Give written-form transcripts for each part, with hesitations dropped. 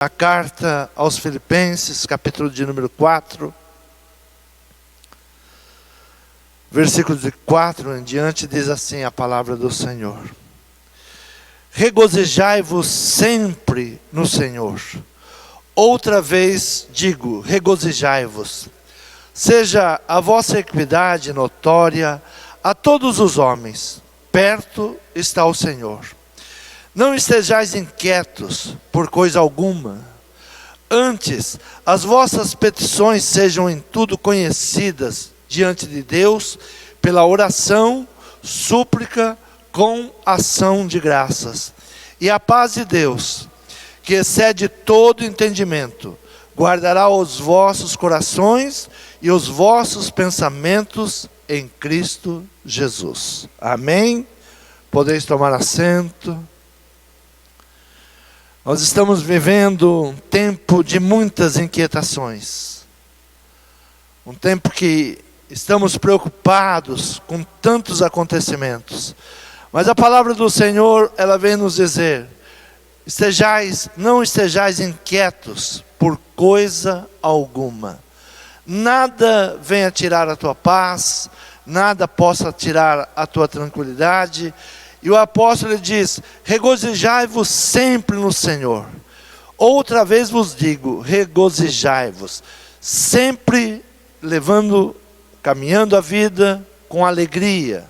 A carta aos Filipenses, capítulo de número 4, versículo de 4 em diante, diz assim a palavra do Senhor: regozijai-vos sempre no Senhor. Outra vez digo, regozijai-vos. Seja a vossa equidade notória a todos os homens, perto está o Senhor. Não estejais inquietos por coisa alguma. Antes, as vossas petições sejam em tudo conhecidas diante de Deus, pela oração, súplica, com ação de graças. E a paz de Deus, que excede todo entendimento, guardará os vossos corações e os vossos pensamentos em Cristo Jesus. Amém? Podeis tomar assento. Nós estamos vivendo um tempo de muitas inquietações. Um tempo que estamos preocupados com tantos acontecimentos. Mas a palavra do Senhor, ela vem nos dizer: não estejais inquietos por coisa alguma. Nada venha tirar a tua paz, nada possa tirar a tua tranquilidade. E o apóstolo diz: regozijai-vos sempre no Senhor. Outra vez vos digo, regozijai-vos. Sempre caminhando a vida com alegria.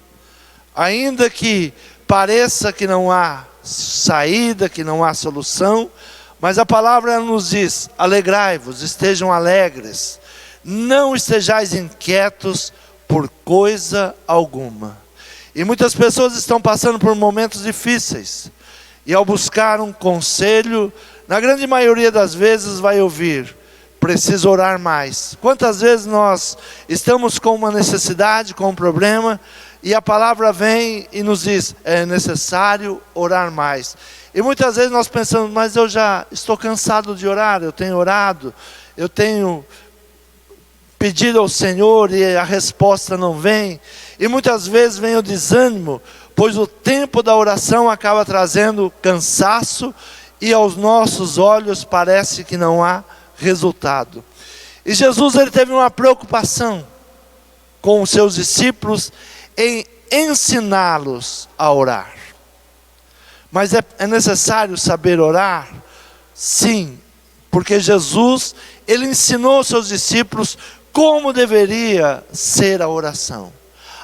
Ainda que pareça que não há saída, que não há solução, mas a palavra nos diz: alegrai-vos, estejam alegres. Não estejais inquietos por coisa alguma. E muitas pessoas estão passando por momentos difíceis. E ao buscar um conselho, na grande maioria das vezes vai ouvir: preciso orar mais. Quantas vezes nós estamos com uma necessidade, com um problema, e a palavra vem e nos diz: é necessário orar mais. E muitas vezes nós pensamos: mas eu já estou cansado de orar, eu tenho orado, eu tenho pedido ao Senhor e a resposta não vem. E muitas vezes vem o desânimo, pois o tempo da oração acaba trazendo cansaço e aos nossos olhos parece que não há resultado. E Jesus, ele teve uma preocupação com os seus discípulos em ensiná-los a orar. Mas é necessário saber orar? Sim, porque Jesus, ele ensinou aos seus discípulos como deveria ser a oração.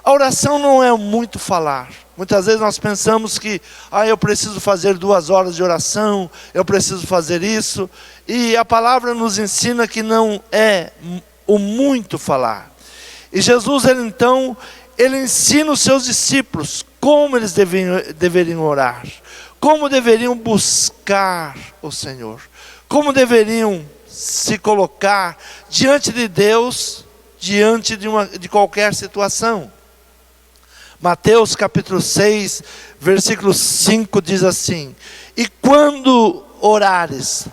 A oração não é muito falar. Muitas vezes nós pensamos que eu preciso fazer 2 horas de oração, eu preciso fazer isso. E a palavra nos ensina que não é o muito falar. E Jesus, ele ensina os seus discípulos como eles deveriam orar, como deveriam buscar o Senhor, como deveriam se colocar diante de Deus, diante de qualquer situação. Mateus capítulo 6, versículo 5 diz assim: e quando orares,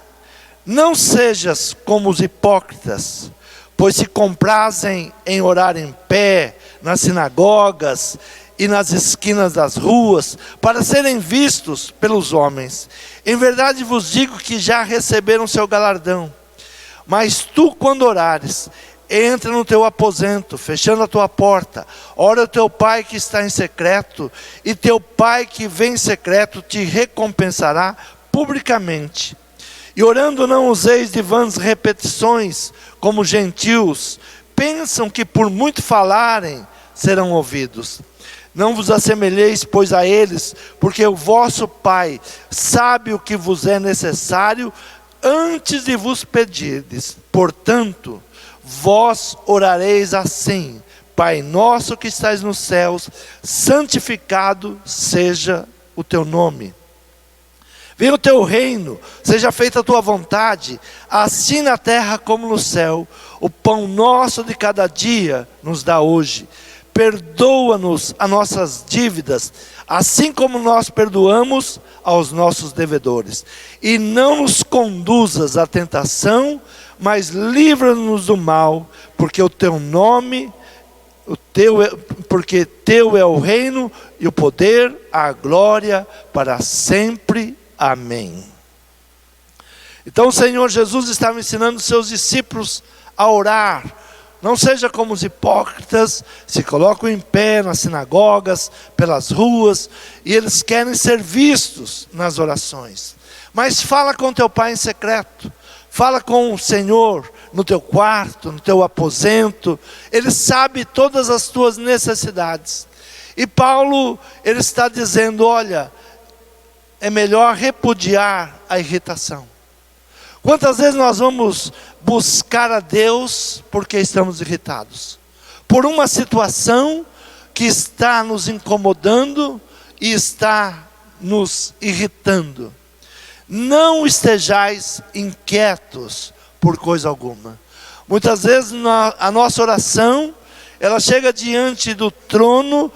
não sejas como os hipócritas, pois se comprazem em orar em pé, nas sinagogas e nas esquinas das ruas, para serem vistos pelos homens. Em verdade vos digo que já receberam seu galardão. Mas tu, quando orares, entra no teu aposento, fechando a tua porta, ora ao teu pai que está em secreto, e teu pai que vem em secreto te recompensará publicamente. E orando não useis de vãs repetições, como gentios, pensam que por muito falarem serão ouvidos. Não vos assemelheis, pois, a eles, porque o vosso Pai sabe o que vos é necessário antes de vos pedirdes. Portanto, vós orareis assim: Pai nosso que estais nos céus, santificado seja o teu nome. Venha o teu reino, seja feita a tua vontade, assim na terra como no céu. O pão nosso de cada dia nos dá hoje. Perdoa-nos as nossas dívidas, assim como nós perdoamos aos nossos devedores. E não nos conduzas à tentação, mas livra-nos do mal, porque porque teu é o reino e o poder, a glória para sempre. Amém. Então o Senhor Jesus estava ensinando os seus discípulos a orar. Não seja como os hipócritas, se colocam em pé nas sinagogas, pelas ruas, e eles querem ser vistos nas orações. Mas fala com teu Pai em secreto, fala com o Senhor no teu quarto, no teu aposento. Ele sabe todas as tuas necessidades. E Paulo, ele está dizendo, olha, é melhor repudiar a irritação. Quantas vezes nós vamos buscar a Deus porque estamos irritados? Por uma situação que está nos incomodando e está nos irritando. Não estejais inquietos por coisa alguma. Muitas vezes a nossa oração, ela chega diante do trono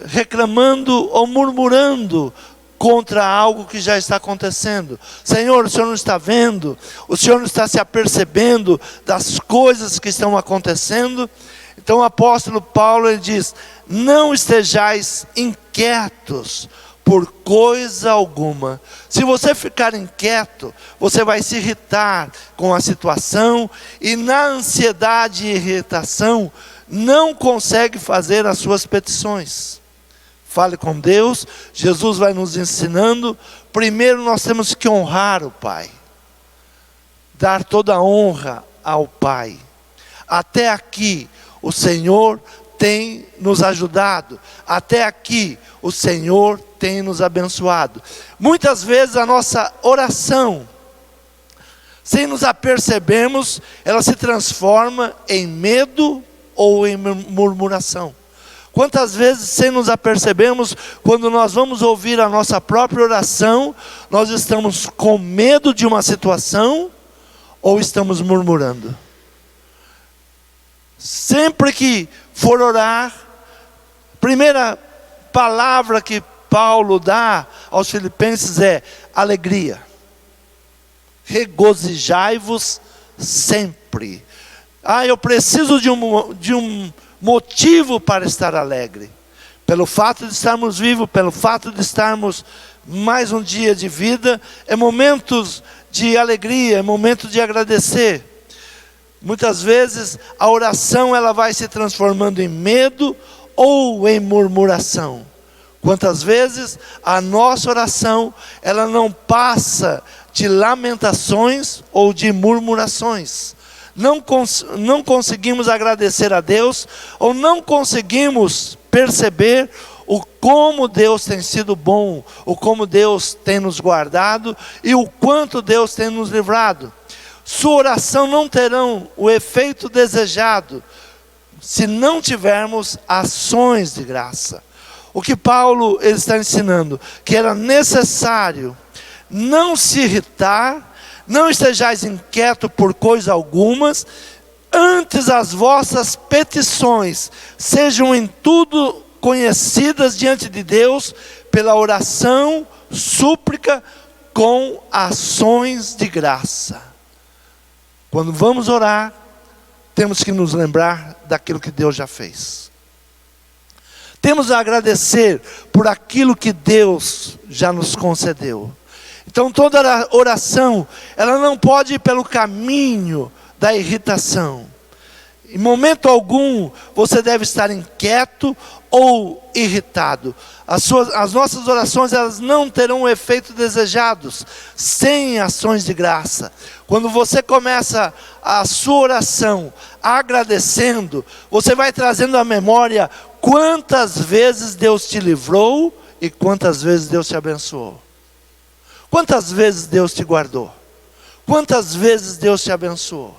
reclamando ou murmurando contra algo que já está acontecendo. Senhor, o Senhor não está vendo? O Senhor não está se apercebendo das coisas que estão acontecendo? Então o apóstolo Paulo, ele diz, não estejais inquietos por coisa alguma. Se você ficar inquieto, você vai se irritar com a situação, e na ansiedade e irritação, não consegue fazer as suas petições. Fale com Deus. Jesus vai nos ensinando. Primeiro nós temos que honrar o Pai, dar toda a honra ao Pai. Até aqui o Senhor tem nos ajudado, até aqui o Senhor tem nos abençoado. Muitas vezes a nossa oração, sem nos apercebermos, ela se transforma em medo ou em murmuração. Quantas vezes, sem nos apercebermos, quando nós vamos ouvir a nossa própria oração, nós estamos com medo de uma situação ou estamos murmurando? Sempre que for orar, primeira palavra que Paulo dá aos filipenses é alegria. Regozijai-vos sempre. Eu preciso de um motivo para estar alegre. Pelo fato de estarmos vivos, pelo fato de estarmos mais um dia de vida, é momentos de alegria, é momento de agradecer. Muitas vezes a oração, ela vai se transformando em medo ou em murmuração. Quantas vezes a nossa oração, ela não passa de lamentações ou de murmurações. Não conseguimos agradecer a Deus, ou não conseguimos perceber o como Deus tem sido bom, o como Deus tem nos guardado e o quanto Deus tem nos livrado. Sua oração não terão o efeito desejado se não tivermos ações de graça. O que Paulo ele está ensinando, que era necessário não se irritar, não estejais inquietos por coisa algumas, antes as vossas petições sejam em tudo conhecidas diante de Deus, pela oração, súplica, com ações de graça. Quando vamos orar, temos que nos lembrar daquilo que Deus já fez. Temos a agradecer por aquilo que Deus já nos concedeu. Então toda oração, ela não pode ir pelo caminho da irritação. Em momento algum, você deve estar inquieto ou irritado. As nossas orações, elas não terão o efeito desejados, sem ações de graça. Quando você começa a sua oração agradecendo, você vai trazendo à memória quantas vezes Deus te livrou e quantas vezes Deus te abençoou. Quantas vezes Deus te guardou? Quantas vezes Deus te abençoou?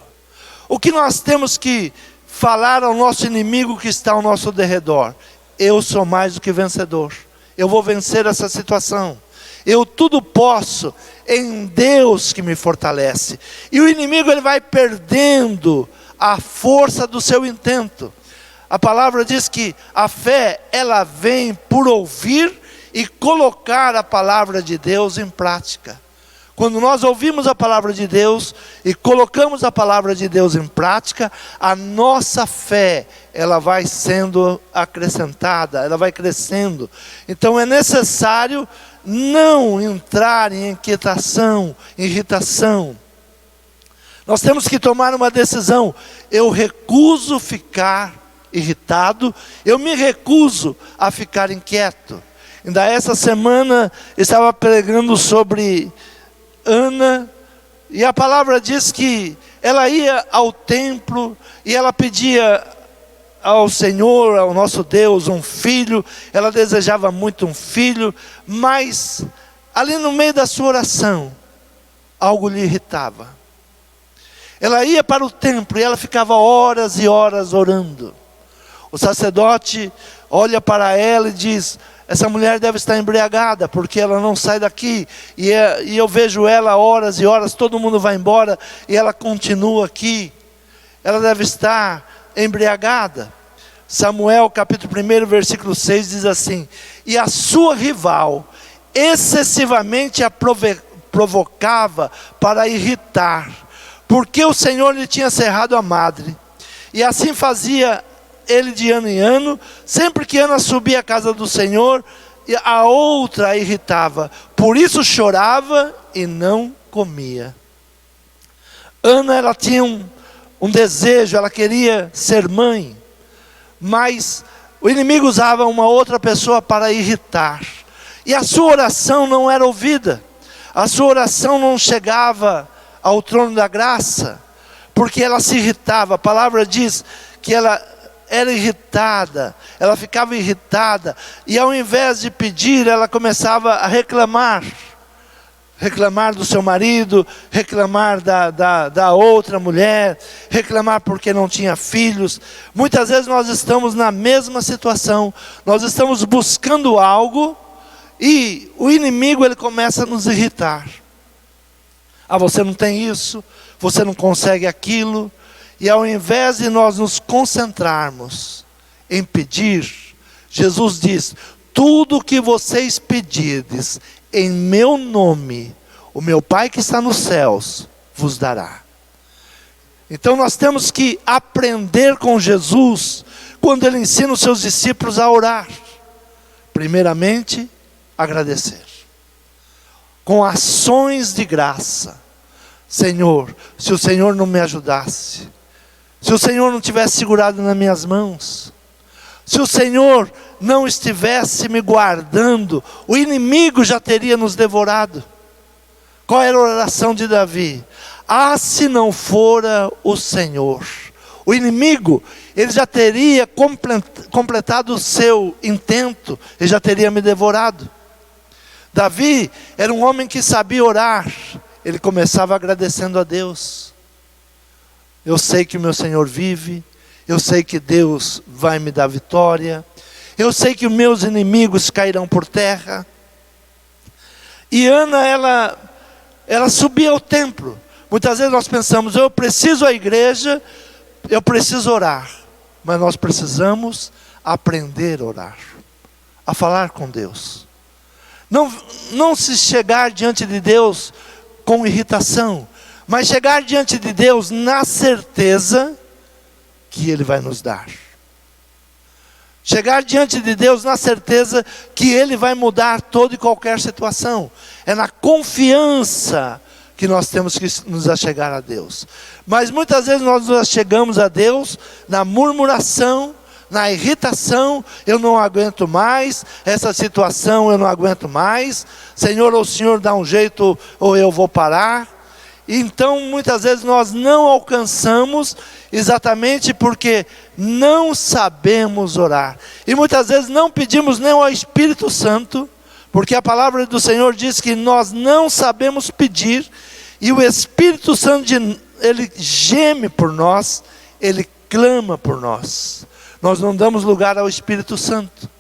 O que nós temos que falar ao nosso inimigo que está ao nosso derredor? Eu sou mais do que vencedor. Eu vou vencer essa situação. Eu tudo posso em Deus que me fortalece. E o inimigo, ele vai perdendo a força do seu intento. A palavra diz que a fé, ela vem por ouvir e colocar a palavra de Deus em prática. Quando nós ouvimos a palavra de Deus e colocamos a palavra de Deus em prática, a nossa fé, ela vai sendo acrescentada, ela vai crescendo. Então é necessário não entrar em inquietação, irritação. Nós temos que tomar uma decisão. Eu recuso ficar irritado, eu me recuso a ficar inquieto. Ainda essa semana estava pregando sobre Ana, e a palavra diz que ela ia ao templo e ela pedia ao Senhor, ao nosso Deus, um filho. Ela desejava muito um filho, mas ali no meio da sua oração, algo lhe irritava. Ela ia para o templo e ela ficava horas e horas orando. O sacerdote olha para ela e diz: essa mulher deve estar embriagada, porque ela não sai daqui. E eu vejo ela horas e horas, todo mundo vai embora e ela continua aqui. Ela deve estar embriagada. Samuel capítulo 1, versículo 6 diz assim: e a sua rival excessivamente a provocava para irritar, porque o Senhor lhe tinha cerrado a madre. E assim fazia ele de ano em ano. Sempre que Ana subia à casa do Senhor, a outra a irritava, por isso chorava e não comia. Ana, ela tinha um desejo, ela queria ser mãe, mas o inimigo usava uma outra pessoa para irritar, e a sua oração não era ouvida, a sua oração não chegava ao trono da graça, porque ela se irritava. A palavra diz que ela era irritada, ela ficava irritada, e ao invés de pedir, ela começava a reclamar do seu marido, reclamar da outra mulher, reclamar porque não tinha filhos. Muitas vezes nós estamos na mesma situação, nós estamos buscando algo, e o inimigo ele começa a nos irritar. Ah, você não tem isso, você não consegue aquilo. E ao invés de nós nos concentrarmos em pedir, Jesus diz: tudo o que vocês pedirdes em meu nome, o meu Pai que está nos céus vos dará. Então nós temos que aprender com Jesus, quando Ele ensina os seus discípulos a orar. Primeiramente, agradecer, com ações de graça. Senhor, se o Senhor não me ajudasse, se o Senhor não tivesse segurado nas minhas mãos, se o Senhor não estivesse me guardando, o inimigo já teria nos devorado. Qual era a oração de Davi? Ah, se não fora o Senhor. O inimigo, ele já teria completado o seu intento, ele já teria me devorado. Davi era um homem que sabia orar. Ele começava agradecendo a Deus. Eu sei que o meu Senhor vive, eu sei que Deus vai me dar vitória, eu sei que os meus inimigos cairão por terra. E Ana, ela subia ao templo. Muitas vezes nós pensamos: eu preciso à igreja, eu preciso orar. Mas nós precisamos aprender a orar, a falar com Deus. Não se chegar diante de Deus com irritação, mas chegar diante de Deus na certeza que Ele vai nos dar. Chegar diante de Deus na certeza que Ele vai mudar toda e qualquer situação. É na confiança que nós temos que nos achegar a Deus. Mas muitas vezes nós nos achegamos a Deus na murmuração, na irritação. Eu não aguento mais essa situação, eu não aguento mais. Senhor, ou o Senhor dá um jeito, ou eu vou parar. Então muitas vezes nós não alcançamos, exatamente porque não sabemos orar. E muitas vezes não pedimos nem ao Espírito Santo, porque a palavra do Senhor diz que nós não sabemos pedir, e o Espírito Santo, ele geme por nós, ele clama por nós. Nós não damos lugar ao Espírito Santo.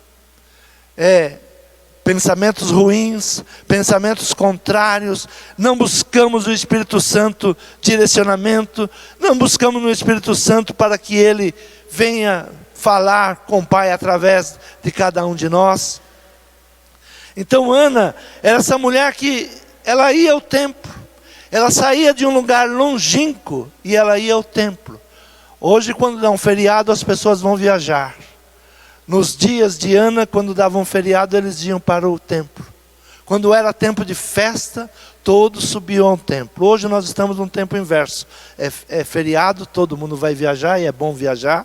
Pensamentos ruins, pensamentos contrários, não buscamos o Espírito Santo direcionamento, não buscamos no Espírito Santo para que Ele venha falar com o Pai através de cada um de nós. Então Ana era essa mulher que ela ia ao templo, ela saía de um lugar longínquo e ela ia ao templo. Hoje, quando dá um feriado, as pessoas vão viajar. Nos dias de Ana, quando dava um feriado, eles iam para o templo. Quando era tempo de festa, todos subiam ao templo. Hoje nós estamos num tempo inverso. É feriado, todo mundo vai viajar e é bom viajar.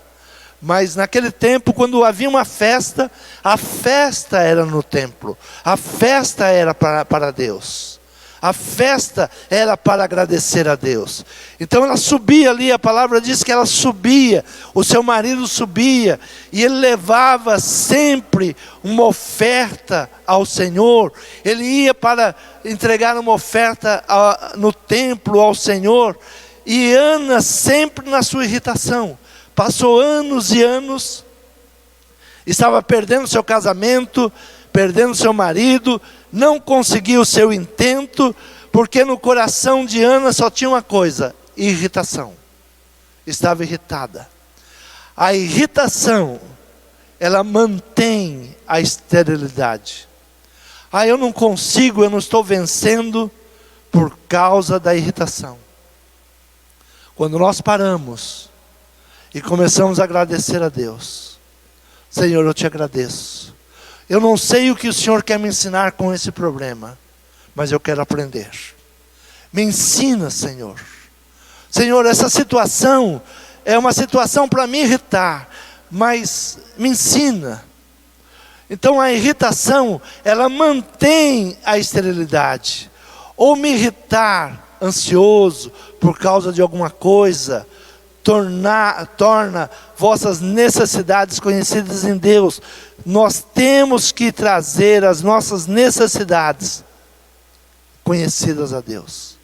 Mas naquele tempo, quando havia uma festa, a festa era no templo. A festa era para Deus. A festa era para agradecer a Deus. Então ela subia ali, a palavra diz que ela subia, o seu marido subia, e ele levava sempre uma oferta ao Senhor. Ele ia para entregar uma oferta no templo ao Senhor. E Ana sempre na sua irritação. Passou anos e anos, estava perdendo seu casamento, perdendo seu marido, não conseguiu o seu intento, porque no coração de Ana só tinha uma coisa: irritação. Estava irritada. A irritação, ela mantém a esterilidade. Eu não consigo, eu não estou vencendo por causa da irritação. Quando nós paramos e começamos a agradecer a Deus: Senhor, eu te agradeço. Eu não sei o que o Senhor quer me ensinar com esse problema, mas eu quero aprender. Me ensina, Senhor. Senhor, essa situação é uma situação para me irritar, mas me ensina. Então a irritação, ela mantém a esterilidade. Ou me irritar, ansioso, por causa de alguma coisa, torna vossas necessidades conhecidas em Deus. Nós temos que trazer as nossas necessidades conhecidas a Deus.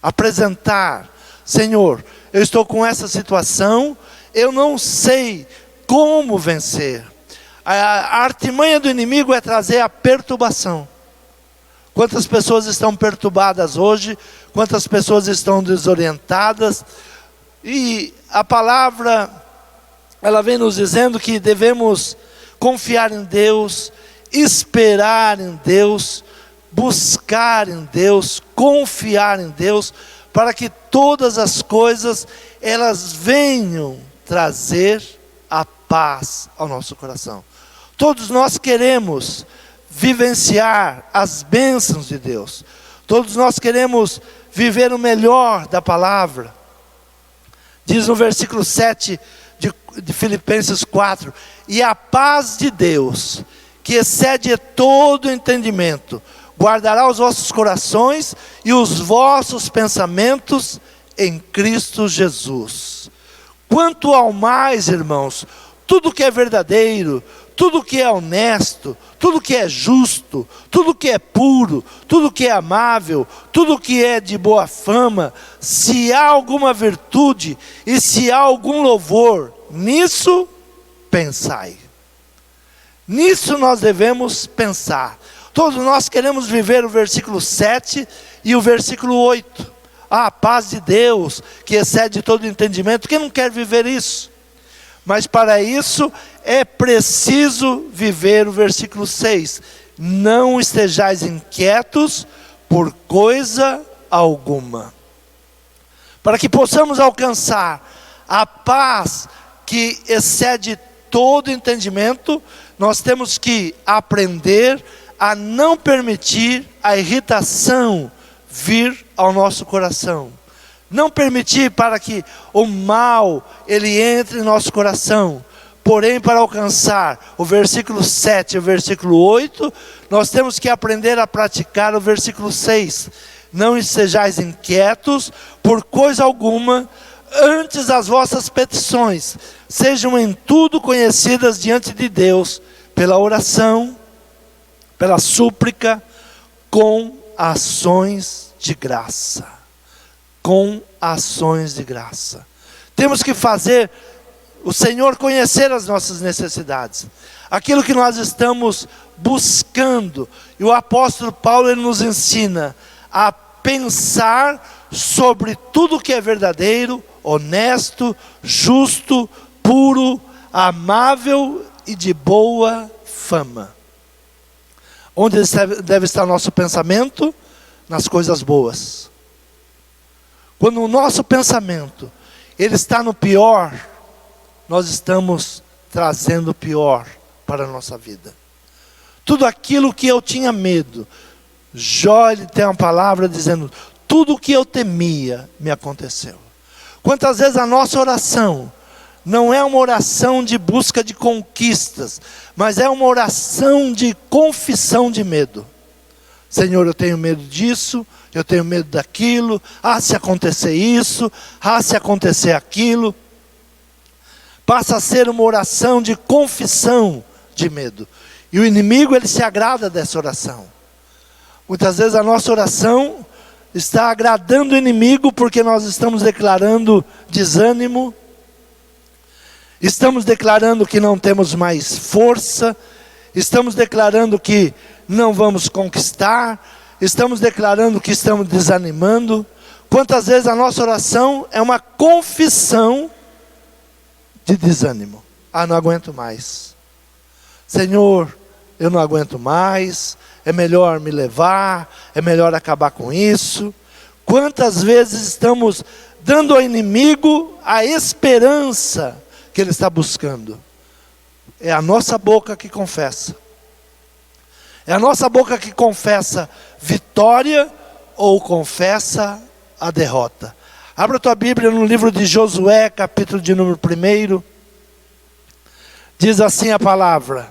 Apresentar: Senhor, eu estou com essa situação, eu não sei como vencer. A artimanha do inimigo é trazer a perturbação. Quantas pessoas estão perturbadas hoje? Quantas pessoas estão desorientadas? E a palavra, ela vem nos dizendo que devemos confiar em Deus, esperar em Deus, buscar em Deus, confiar em Deus, para que todas as coisas, elas venham trazer a paz ao nosso coração. Todos nós queremos vivenciar as bênçãos de Deus. Todos nós queremos viver o melhor da palavra. Diz no versículo 7 de Filipenses 4: e a paz de Deus, que excede todo entendimento, guardará os vossos corações e os vossos pensamentos em Cristo Jesus. Quanto ao mais, irmãos, tudo que é verdadeiro, tudo que é honesto, tudo que é justo, tudo que é puro, tudo que é amável, tudo que é de boa fama, se há alguma virtude e se há algum louvor, nisso pensai. Nisso nós devemos pensar. Todos nós queremos viver o versículo 7 e o versículo 8. A paz de Deus, que excede todo entendimento. Quem não quer viver isso? Mas para isso é preciso viver o versículo 6. Não estejais inquietos por coisa alguma. Para que possamos alcançar a paz que excede todo entendimento, nós temos que aprender a não permitir a irritação vir ao nosso coração. Não permitir para que o mal ele entre em nosso coração. Porém, para alcançar o versículo 7 e o versículo 8, nós temos que aprender a praticar o versículo 6. Não estejais inquietos por coisa alguma, antes as vossas petições sejam em tudo conhecidas diante de Deus, pela oração, pela súplica, com ações de graça. Com ações de graça. Temos que fazer o Senhor conhecer as nossas necessidades. Aquilo que nós estamos buscando. E o apóstolo Paulo ele nos ensina a pensar sobre tudo que é verdadeiro, honesto, justo, puro, amável e de boa fama. Onde deve estar nosso pensamento? Nas coisas boas. Quando o nosso pensamento ele está no pior, nós estamos trazendo o pior para a nossa vida. Tudo aquilo que eu tinha medo, Jó, ele tem uma palavra dizendo: tudo o que eu temia me aconteceu. Quantas vezes a nossa oração não é uma oração de busca de conquistas, mas é uma oração de confissão de medo. Senhor, eu tenho medo disso, eu tenho medo daquilo, se acontecer isso, se acontecer aquilo. Passa a ser uma oração de confissão de medo. E o inimigo, ele se agrada dessa oração. Muitas vezes a nossa oração está agradando o inimigo porque nós estamos declarando desânimo, estamos declarando que não temos mais força, estamos declarando que não vamos conquistar, estamos declarando que estamos desanimando. Quantas vezes a nossa oração é uma confissão de desânimo? Não aguento mais. Senhor, eu não aguento mais, é melhor me levar, é melhor acabar com isso. Quantas vezes estamos dando ao inimigo a esperança que ele está buscando? É a nossa boca que confessa. É a nossa boca que confessa vitória ou confessa a derrota. Abra a tua Bíblia no livro de Josué, capítulo de número 1. Diz assim a palavra: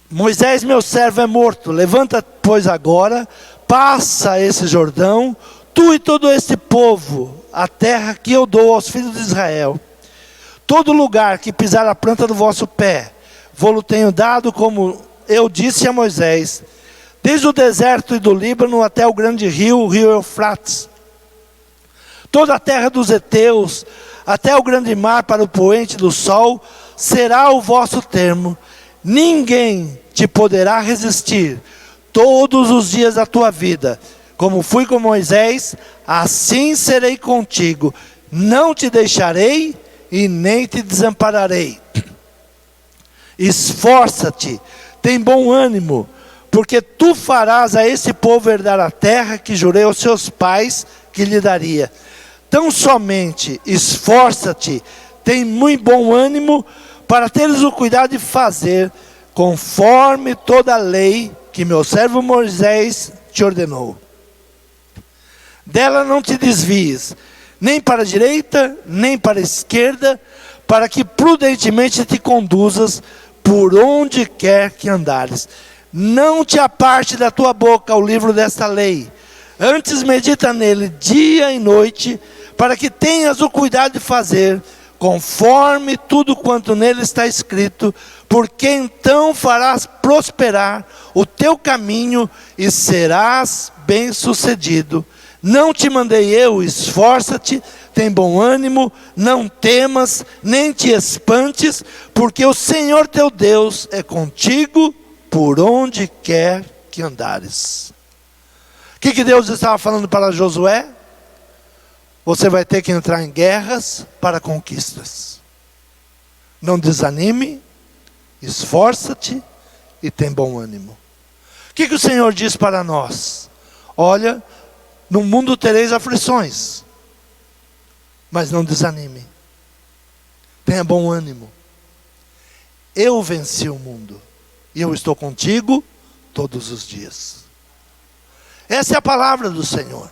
Moisés, meu servo, é morto. Levanta, pois, agora, passa esse Jordão, tu e todo este povo, a terra que eu dou aos filhos de Israel. Todo lugar que pisar a planta do vosso pé, vou-lo tenho dado, como eu disse a Moisés, desde o deserto e do Líbano até o grande rio, o rio Eufrates. Toda a terra dos heteus, até o grande mar para o poente do sol, será o vosso termo. Ninguém te poderá resistir todos os dias da tua vida. Como fui com Moisés, assim serei contigo. Não te deixarei e nem te desampararei. Esforça-te, tem bom ânimo, porque tu farás a esse povo herdar a terra que jurei aos seus pais que lhe daria. Tão somente esforça-te, tem muito bom ânimo, para teres o cuidado de fazer conforme toda a lei que meu servo Moisés te ordenou. Dela não te desvies, nem para a direita, nem para a esquerda, para que prudentemente te conduzas por onde quer que andares. Não te aparte da tua boca o livro desta lei, antes medita nele dia e noite, para que tenhas o cuidado de fazer conforme tudo quanto nele está escrito, porque então farás prosperar o teu caminho e serás bem-sucedido. Não te mandei eu, esforça-te, tem bom ânimo, não temas, nem te espantes, porque o Senhor teu Deus é contigo por onde quer que andares. O que Deus estava falando para Josué? Você vai ter que entrar em guerras para conquistas. Não desanime, esforça-te e tem bom ânimo. O que o Senhor diz para nós? Olha, no mundo tereis aflições, mas não desanime. Tenha bom ânimo. Eu venci o mundo e eu estou contigo todos os dias. Essa é a palavra do Senhor.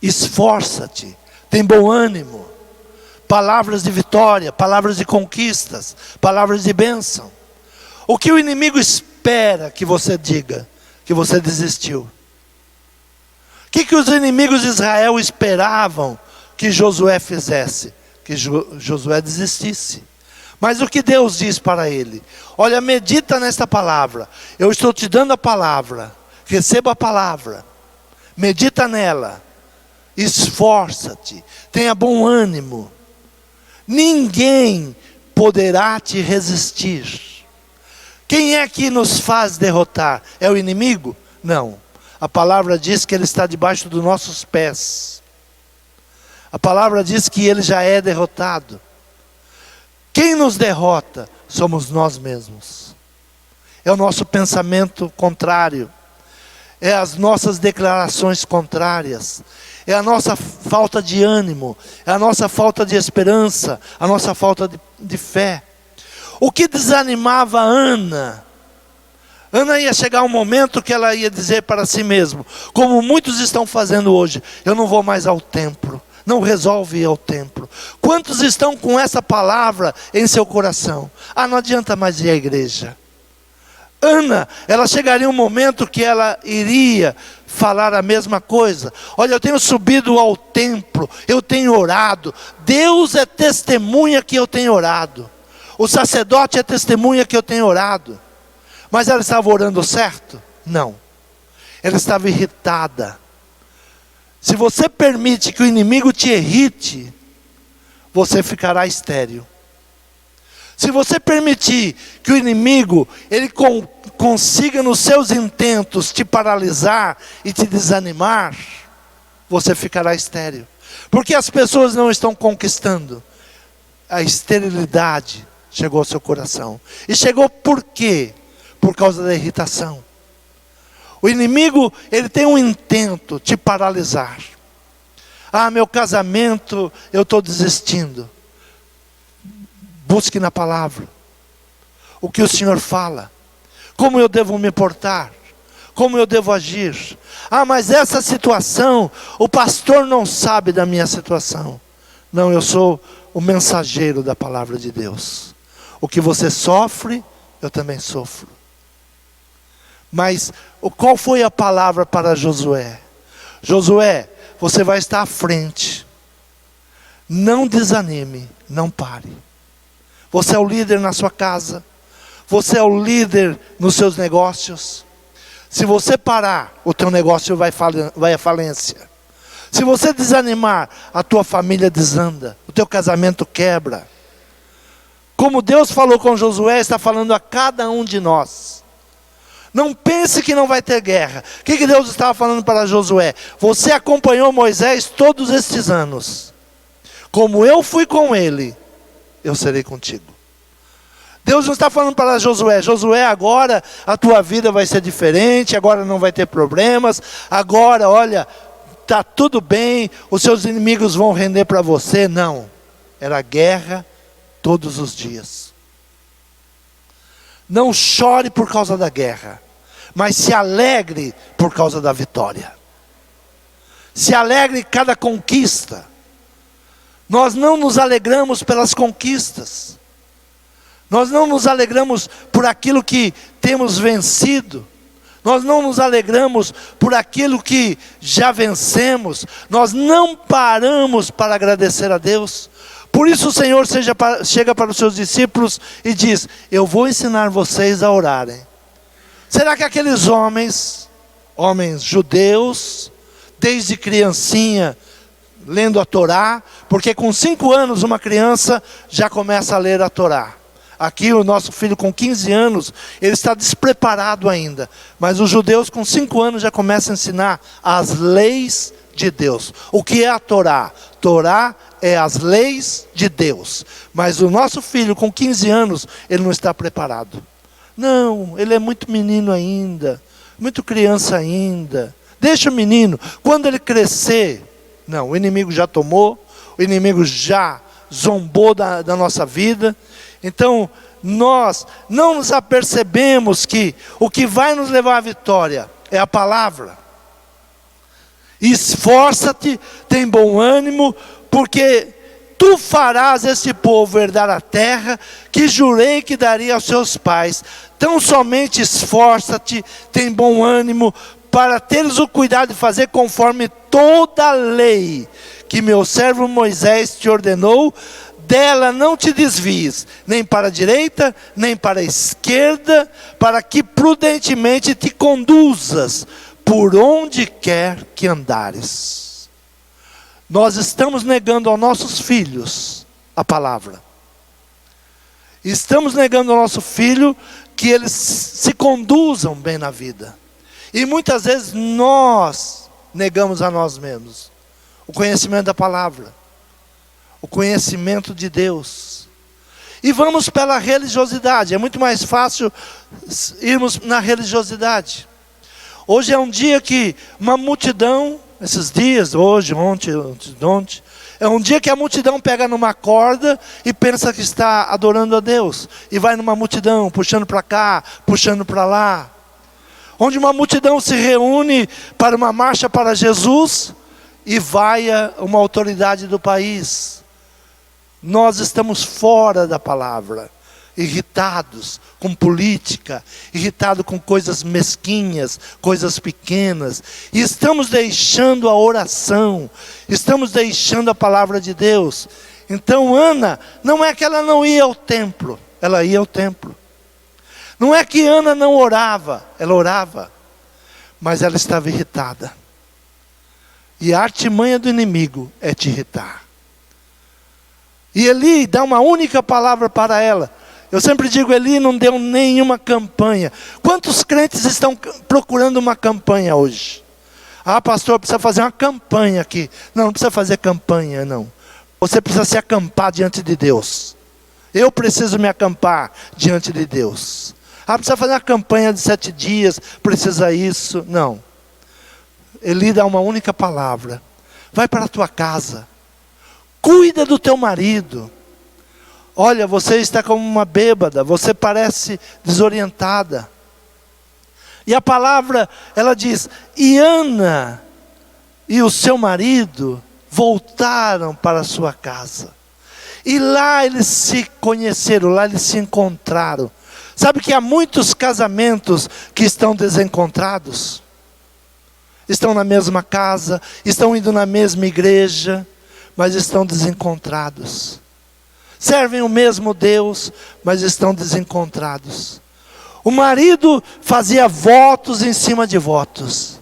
Esforça-te, tem bom ânimo. Palavras de vitória, palavras de conquistas, palavras de bênção. O que o inimigo espera que você diga? Que você desistiu. O que os inimigos de Israel esperavam que Josué fizesse? Que Josué desistisse. Mas o que Deus diz para ele? Olha, medita nesta palavra. Eu estou te dando a palavra. Receba a palavra. Medita nela. Esforça-te. Tenha bom ânimo. Ninguém poderá te resistir. Quem é que nos faz derrotar? É o inimigo? Não. A palavra diz que ele está debaixo dos nossos pés. A palavra diz que ele já é derrotado. Quem nos derrota somos nós mesmos. É o nosso pensamento contrário. É as nossas declarações contrárias. É a nossa falta de ânimo. É a nossa falta de esperança. A nossa falta de fé. O que desanimava Ana Ana ia chegar um momento que ela ia dizer para si mesma, como muitos estão fazendo hoje: eu não vou mais ao templo. Não resolve ir ao templo. Quantos estão com essa palavra em seu coração? Não adianta mais ir à igreja. Ana, ela chegaria um momento que ela iria falar a mesma coisa. Olha, eu tenho subido ao templo, eu tenho orado. Deus é testemunha que eu tenho orado. O sacerdote é testemunha que eu tenho orado. Mas ela estava orando certo? Não. Ela estava irritada. Se você permite que o inimigo te irrite, você ficará estéril. Se você permitir que o inimigo, ele consiga nos seus intentos te paralisar e te desanimar, você ficará estéril. Porque as pessoas não estão conquistando. A esterilidade chegou ao seu coração. E chegou por quê? Por causa da irritação. O inimigo, ele tem um intento de te paralisar. Meu casamento, eu estou desistindo. Busque na palavra o que o Senhor fala. Como eu devo me portar? Como eu devo agir? Mas essa situação, o pastor não sabe da minha situação. Não, eu sou o mensageiro da palavra de Deus. O que você sofre, eu também sofro. Mas qual foi a palavra para Josué? Josué, você vai estar à frente. Não desanime, não pare. Você é o líder na sua casa. Você é o líder nos seus negócios. Se você parar, o teu negócio vai à falência. Se você desanimar, a tua família desanda. O teu casamento quebra. Como Deus falou com Josué, está falando a cada um de nós. Não pense que não vai ter guerra. O que Deus estava falando para Josué? Você acompanhou Moisés todos estes anos. Como eu fui com ele, eu serei contigo. Deus não está falando para Josué: Josué, agora a tua vida vai ser diferente, agora não vai ter problemas, agora, olha, está tudo bem, os seus inimigos vão render para você. Não, era guerra todos os dias. Não chore por causa da guerra, mas se alegre por causa da vitória. Se alegre em cada conquista. Nós não nos alegramos pelas conquistas. Nós não nos alegramos por aquilo que temos vencido. Nós não nos alegramos por aquilo que já vencemos. Nós não paramos para agradecer a Deus. Por isso o Senhor chega para os seus discípulos e diz: eu vou ensinar vocês a orarem. Será que aqueles homens judeus, desde criancinha, lendo a Torá, porque com 5 anos uma criança já começa a ler a Torá. Aqui o nosso filho com 15 anos, ele está despreparado ainda. Mas os judeus com 5 anos já começam a ensinar as leis de Deus. O que é a Torá? Torá é as leis de Deus. Mas o nosso filho com 15 anos, ele não está preparado. Não, ele é muito menino ainda, muito criança ainda. Deixa o menino, quando ele crescer, não, o inimigo já tomou, o inimigo já zombou da nossa vida. Então, nós não nos apercebemos que o que vai nos levar à vitória é a palavra. Esforça-te, tem bom ânimo, porque tu farás este povo herdar a terra que jurei que daria aos seus pais. Tão somente esforça-te, tem bom ânimo, para teres o cuidado de fazer conforme toda a lei que meu servo Moisés te ordenou. Dela não te desvies, nem para a direita, nem para a esquerda, para que prudentemente te conduzas por onde quer que andares. Nós estamos negando aos nossos filhos a palavra. Estamos negando ao nosso filho que eles se conduzam bem na vida. E muitas vezes nós negamos a nós mesmos o conhecimento da palavra, o conhecimento de Deus. E vamos pela religiosidade. É muito mais fácil irmos na religiosidade. Hoje é um dia que uma multidão, esses dias, hoje, ontem, é um dia que a multidão pega numa corda e pensa que está adorando a Deus. E vai numa multidão, puxando para cá, puxando para lá. onde uma multidão se reúne para uma marcha para Jesus e vai uma autoridade do país. Nós estamos fora da palavra, irritados com política, irritados com coisas mesquinhas, coisas pequenas, e estamos deixando a oração, estamos deixando a palavra de Deus. Então Ana, não é que ela não ia ao templo, ela ia ao templo. Não é que Ana não orava, ela orava, mas ela estava irritada. E a artimanha do inimigo é te irritar. E Eli dá uma única palavra para ela. Eu sempre digo, Eli não deu nenhuma campanha. Quantos crentes estão procurando uma campanha hoje? Ah, pastor, precisa fazer uma campanha aqui. Não, não precisa fazer campanha, não. Você precisa se acampar diante de Deus. Eu preciso me acampar diante de Deus. Ah, precisa fazer uma campanha de 7 dias, precisa isso. Não. Eli dá uma única palavra. Vai para a tua casa. Cuida do teu marido. Olha, você está como uma bêbada, você parece desorientada. E a palavra, ela diz, e Ana e o seu marido voltaram para a sua casa. E lá eles se conheceram, lá eles se encontraram. Sabe que há muitos casamentos que estão desencontrados? Estão na mesma casa, estão indo na mesma igreja, mas estão desencontrados. Servem o mesmo Deus, mas estão desencontrados. O marido fazia votos em cima de votos.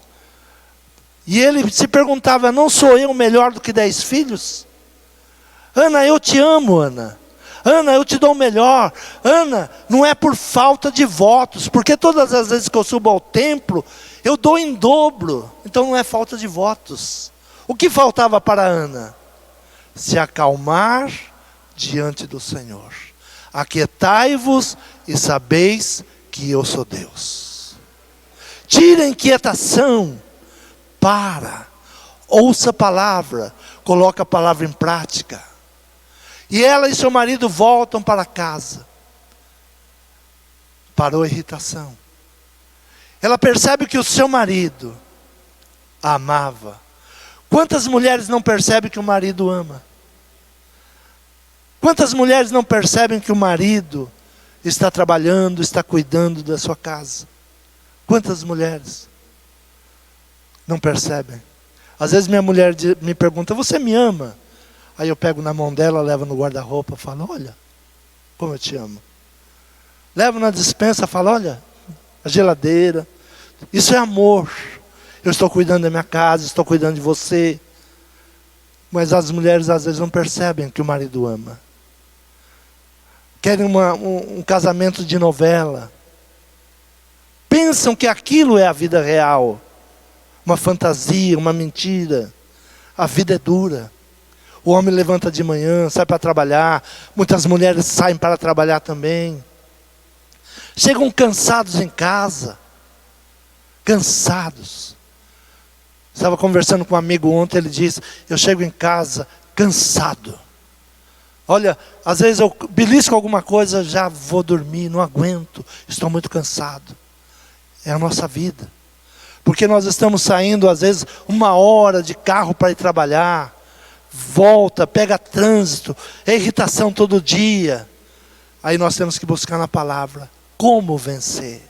E ele se perguntava, não sou eu melhor do que 10 filhos? Ana, eu te amo, Ana. Ana, eu te dou o melhor. Ana, não é por falta de votos, porque todas as vezes que eu subo ao templo, eu dou em dobro. Então não é falta de votos. O que faltava para Ana? Se acalmar diante do Senhor. Aquietai-vos e sabeis que eu sou Deus. Tira a inquietação. Ouça a palavra. Coloca a palavra em prática. E ela e seu marido voltam para casa. Parou a irritação. Ela percebe que o seu marido a amava. Quantas mulheres não percebem que o marido ama? Quantas mulheres não percebem que o marido está trabalhando, está cuidando da sua casa? Quantas mulheres não percebem? Às vezes minha mulher me pergunta, você me ama? Aí eu pego na mão dela, levo no guarda-roupa, falo, olha, como eu te amo. Levo na despensa, falo, olha, a geladeira. Isso é amor. Eu estou cuidando da minha casa, estou cuidando de você. Mas as mulheres às vezes não percebem que o marido ama. Querem um casamento de novela. Pensam que aquilo é a vida real. Uma fantasia, uma mentira. A vida é dura. O homem levanta de manhã, sai para trabalhar. Muitas mulheres saem para trabalhar também. Chegam cansados em casa. Cansados. Estava conversando com um amigo ontem, ele disse, eu chego em casa cansado. Olha, às vezes eu belisco alguma coisa, já vou dormir, não aguento, estou muito cansado. É a nossa vida. Porque nós estamos saindo, às vezes, 1 hora de carro para ir trabalhar, volta, pega trânsito, é irritação todo dia. Aí nós temos que buscar na palavra, como vencer.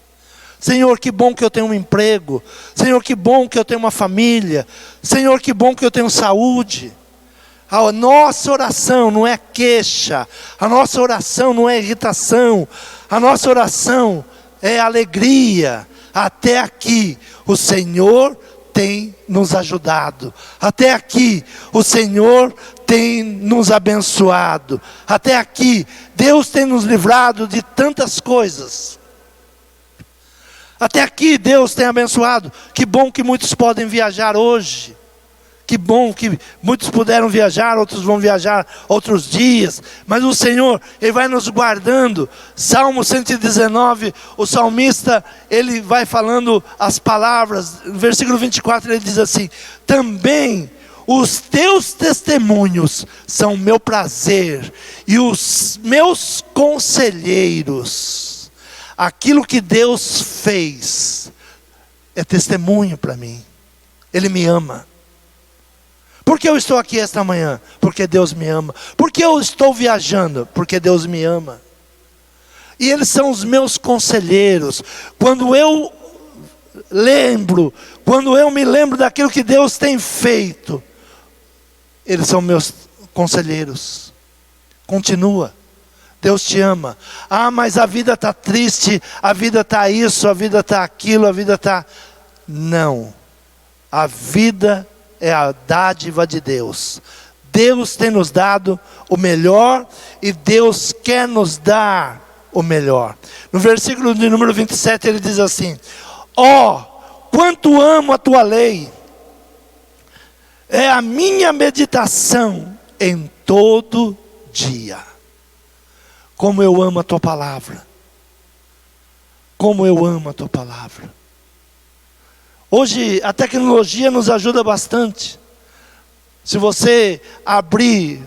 Senhor, que bom que eu tenho um emprego. Senhor, que bom que eu tenho uma família. Senhor, que bom que eu tenho saúde. A nossa oração não é queixa. A nossa oração não é irritação. A nossa oração é alegria. Até aqui o Senhor tem nos ajudado. Até aqui o Senhor tem nos abençoado. Até aqui Deus tem nos livrado de tantas coisas. Até aqui Deus tem abençoado. Que bom que muitos podem viajar hoje. Que bom que muitos puderam viajar, outros vão viajar outros dias. Mas o Senhor, Ele vai nos guardando. Salmo 119, o salmista, ele vai falando as palavras. No versículo 24 ele diz assim, também os teus testemunhos são meu prazer e os meus conselheiros. Aquilo que Deus fez é testemunho para mim. Ele me ama. Por que eu estou aqui esta manhã? Porque Deus me ama. Por que eu estou viajando? Porque Deus me ama. E eles são os meus conselheiros. Quando eu me lembro daquilo que Deus tem feito, eles são meus conselheiros. Continua. Deus te ama. Ah, mas a vida está triste, a vida está isso, a vida está aquilo, a vida está... Não. A vida é a dádiva de Deus. Deus tem nos dado o melhor e Deus quer nos dar o melhor. No versículo de número 27 ele diz assim: ó, quanto amo a tua lei, é a minha meditação em todo dia. Como eu amo a tua palavra. Como eu amo a tua palavra. Hoje a tecnologia nos ajuda bastante. Se você abrir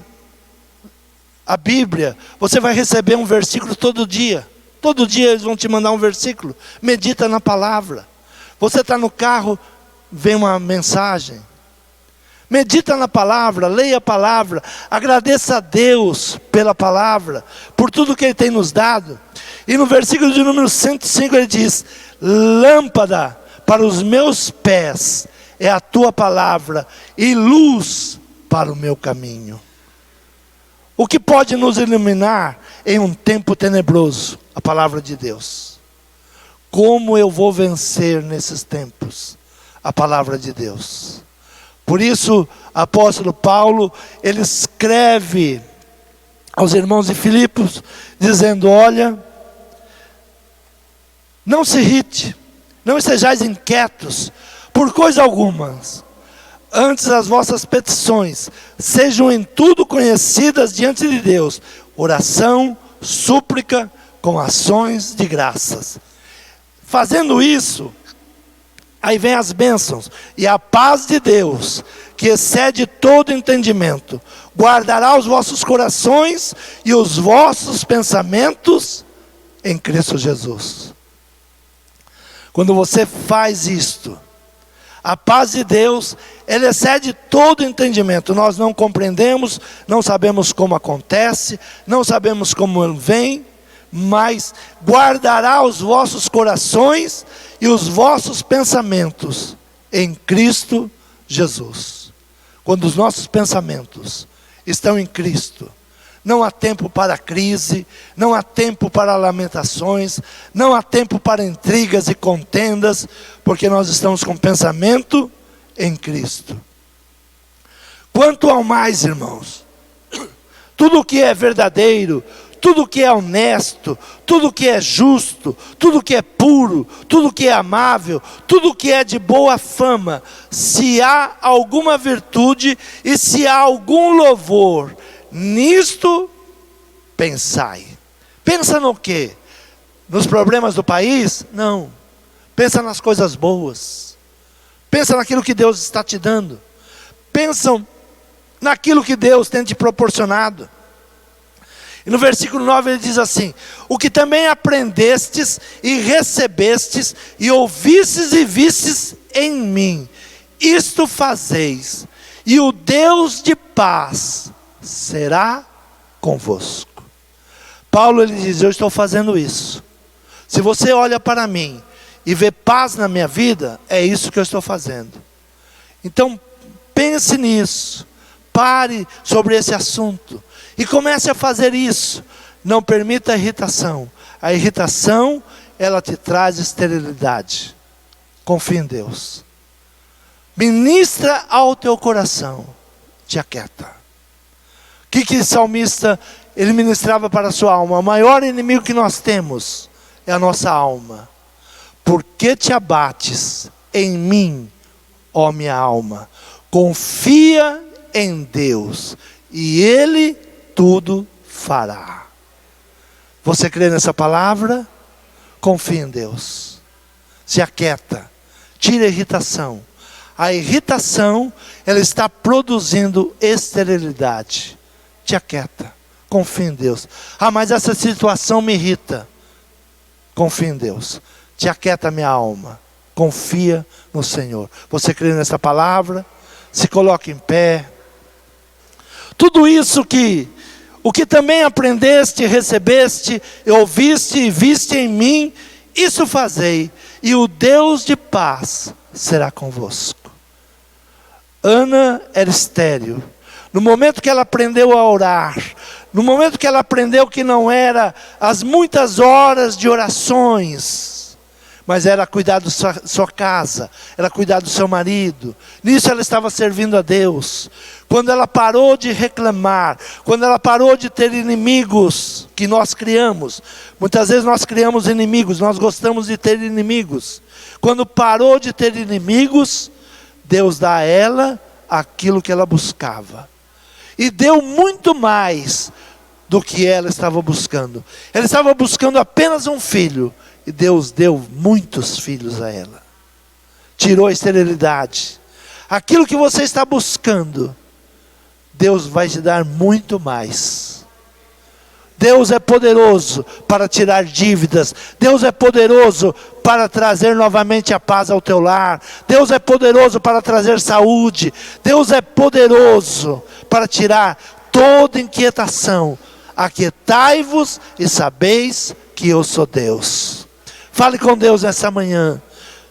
a Bíblia, você vai receber um versículo todo dia. Todo dia eles vão te mandar um versículo. Medita na palavra. Você está no carro, vem uma mensagem. Medita na palavra, leia a palavra, agradeça a Deus pela palavra, por tudo que Ele tem nos dado. E no versículo de número 105 ele diz: lâmpada para os meus pés é a tua palavra e luz para o meu caminho. O que pode nos iluminar em um tempo tenebroso? A palavra de Deus. Como eu vou vencer nesses tempos? A palavra de Deus. Por isso, apóstolo Paulo, ele escreve aos irmãos de Filipos, dizendo: olha, não se irrite, não estejais inquietos por coisa alguma. Antes as vossas petições sejam em tudo conhecidas diante de Deus. Oração, súplica, com ações de graças. Fazendo isso, aí vem as bênçãos. E a paz de Deus, que excede todo entendimento, guardará os vossos corações e os vossos pensamentos em Cristo Jesus. Quando você faz isto, a paz de Deus, ela excede todo entendimento. Nós não compreendemos, não sabemos como acontece, não sabemos como ele vem, mas guardará os vossos corações e os vossos pensamentos em Cristo Jesus. Quando os nossos pensamentos estão em Cristo, não há tempo para crise, não há tempo para lamentações, não há tempo para intrigas e contendas, porque nós estamos com pensamento em Cristo. Quanto ao mais, irmãos, tudo o que é verdadeiro, tudo que é honesto, tudo que é justo, tudo que é puro, tudo que é amável, tudo que é de boa fama, se há alguma virtude e se há algum louvor, nisto pensai. Pensa no quê? Nos problemas do país? Não. Pensa nas coisas boas. Pensa naquilo que Deus está te dando. Pensa naquilo que Deus tem te proporcionado. E no versículo 9 ele diz assim: o que também aprendestes e recebestes e ouvistes e vistes em mim, isto fazeis, e o Deus de paz será convosco. Paulo ele diz: eu estou fazendo isso. Se você olha para mim e vê paz na minha vida, é isso que eu estou fazendo. Então pense nisso, pare sobre esse assunto e comece a fazer isso. Não permita a irritação. A irritação, ela te traz esterilidade. Confie em Deus. Ministra ao teu coração. Te aquieta. O que o salmista, ele ministrava para a sua alma? O maior inimigo que nós temos é a nossa alma. Por que te abates em mim, ó minha alma? Confia em Deus e Ele tudo fará. Você crê nessa palavra? Confia em Deus. Se aquieta. Tira a irritação. A irritação, ela está produzindo esterilidade. Te aquieta. Confia em Deus. Ah, mas essa situação me irrita. Confia em Deus. Te aquieta minha alma. confia no Senhor. Você crê nessa palavra? Se coloque em pé. Tudo isso o que também aprendeste, recebeste, ouviste e viste em mim, isso fazei, e o Deus de paz será convosco. Ana era estéril. No momento que ela aprendeu a orar, no momento que ela aprendeu que não era as muitas horas de orações, mas era cuidar da sua casa, era cuidar do seu marido. Nisso ela estava servindo a Deus. Quando ela parou de reclamar, quando ela parou de ter inimigos que nós criamos. Muitas vezes nós criamos inimigos, nós gostamos de ter inimigos. Quando parou de ter inimigos, Deus dá a ela aquilo que ela buscava. E deu muito mais do que ela estava buscando. Ela estava buscando apenas um filho. E Deus deu muitos filhos a ela. Tirou a esterilidade. Aquilo que você está buscando, Deus vai te dar muito mais. Deus é poderoso para tirar dívidas. Deus é poderoso para trazer novamente a paz ao teu lar. Deus é poderoso para trazer saúde. Deus é poderoso para tirar toda inquietação. Aquietai-vos e sabeis que eu sou Deus. Fale com Deus nessa manhã.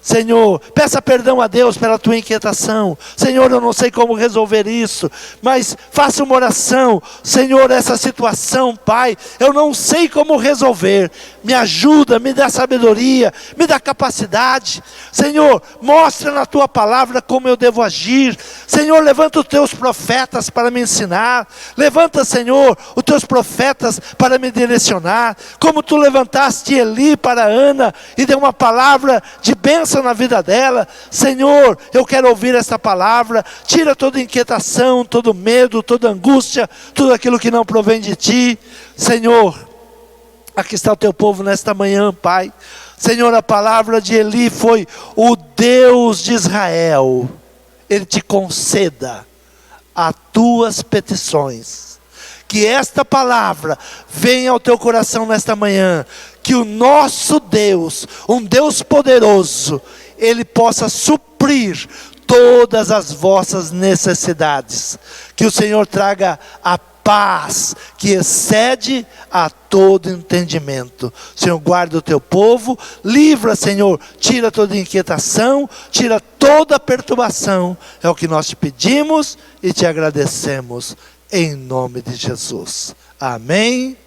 Senhor, peça perdão a Deus pela tua inquietação. Senhor, eu não sei como resolver isso, mas faça uma oração. Senhor, essa situação, Pai, eu não sei como resolver. Me ajuda, me dá sabedoria, me dá capacidade. Senhor, mostra na tua palavra como eu devo agir. Senhor, levanta os teus profetas para me ensinar. Levanta, Senhor, os teus profetas para me direcionar. Como tu levantaste Eli para Ana e deu uma palavra de bênção na vida dela. Senhor, eu quero ouvir essa palavra. Tira toda inquietação, todo medo, toda angústia, tudo aquilo que não provém de ti. Senhor, aqui está o teu povo nesta manhã, Pai. Senhor, a palavra de Eli foi: o Deus de Israel, Ele te conceda as tuas petições. Que esta palavra venha ao teu coração nesta manhã. Que o nosso Deus, um Deus poderoso, Ele possa suprir todas as vossas necessidades. Que o Senhor traga a paz que excede a todo entendimento. Senhor, guarda o teu povo, livra, Senhor, tira toda inquietação, tira toda perturbação. É o que nós te pedimos e te agradecemos, em nome de Jesus. Amém.